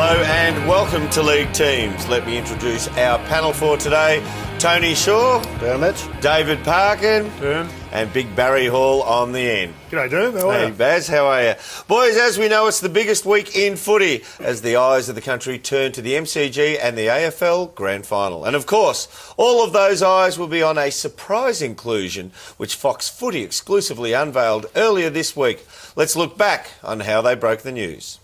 Hello and welcome to League Teams. Let me introduce our panel for today. Tony Shaw. Doom, Mitch. David Parkin. Doom. And Big Barry Hall on the end. G'day, Doom. How are you? Hey, Baz, how are you? Boys, as we know, it's the biggest week in footy as the eyes of the country turn to the MCG and the AFL Grand Final. And of course, all of those eyes will be on a surprise inclusion which Fox Footy exclusively unveiled earlier this week. Let's look back on how they broke the news.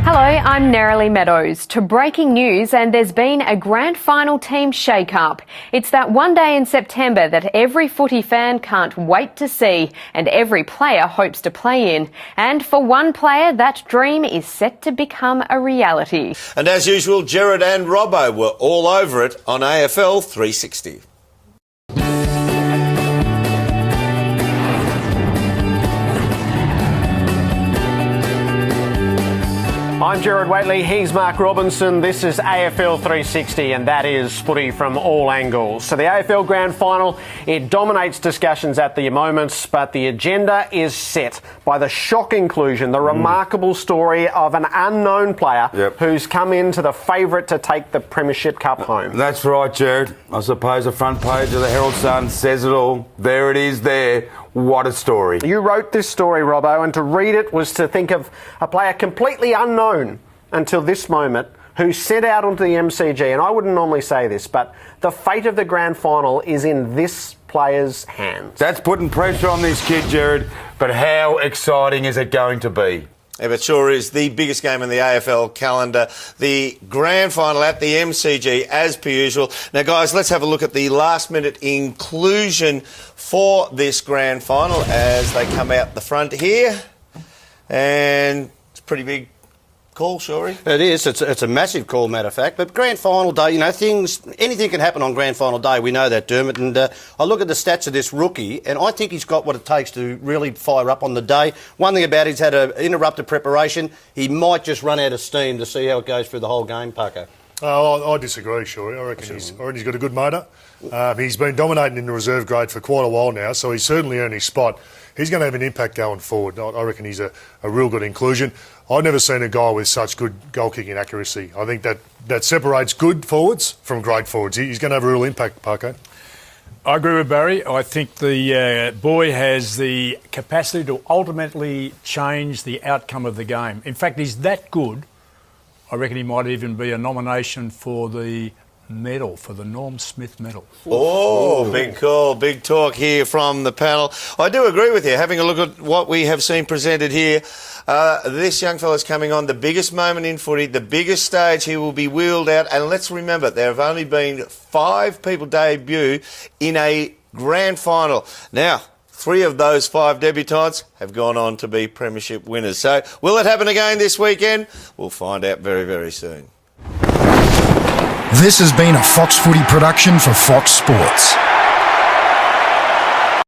Hello, I'm Nerily Meadows. To breaking news, and there's been a grand final team shake-up. It's that one day in September that every footy fan can't wait to see, and every player hopes to play in. And for one player, that dream is set to become a reality. And as usual, Gerard and Robbo were all over it on AFL 360. I'm Gerard Whateley, he's Mark Robinson, this is AFL 360 and that is footy from all angles. So the AFL Grand Final, it dominates discussions at the moment, but the agenda is set by the shock inclusion, the remarkable story of an unknown player who's come into the favourite to take the Premiership Cup home. That's right, Gerard. I suppose the front page of the Herald Sun says it all. There it is there. What a story. You wrote this story, Robbo, and to read it was to think of a player completely unknown until this moment who set out onto the MCG. And I wouldn't normally say this, but the fate of the grand final is in this player's hands. That's putting pressure on this kid, Gerard, but how exciting is it going to be? Yeah, it sure is the biggest game in the AFL calendar, the grand final at the MCG, as per usual. Now, guys, let's have a look at the last-minute inclusion for this grand final as they come out the front here. And it's a pretty big call, Shorey. It is. It's a massive call, matter of fact. But grand final day, you know, anything can happen on grand final day. We know that, Dermot. And I look at the stats of this rookie, and I think he's got what it takes to really fire up on the day. One thing about it, he's had an interrupted preparation. He might just run out of steam to see how it goes through the whole game, Paco. I disagree, Shorey. I reckon he's got a good motor. He's been dominating in the reserve grade for quite a while now, so he's certainly earned his spot. He's going to have an impact going forward. I reckon he's a real good inclusion. I've never seen a guy with such good goal-kicking accuracy. I think that separates good forwards from great forwards. He's going to have a real impact, Parko. I agree with Barry. I think the boy has the capacity to ultimately change the outcome of the game. In fact, he's that good, I reckon he might even be a nomination for the medal, for the Norm Smith medal. Oh, big call, big talk here from the panel. I do agree with you. Having a look at what we have seen presented here, this young fella's coming on the biggest moment in footy, the biggest stage he will be wheeled out. And let's remember, there have only been 5 people debut in a grand final. Now, 3 of those 5 debutants have gone on to be premiership winners. So will it happen again this weekend? We'll find out very, very soon. This has been a Fox Footy production for Fox Sports.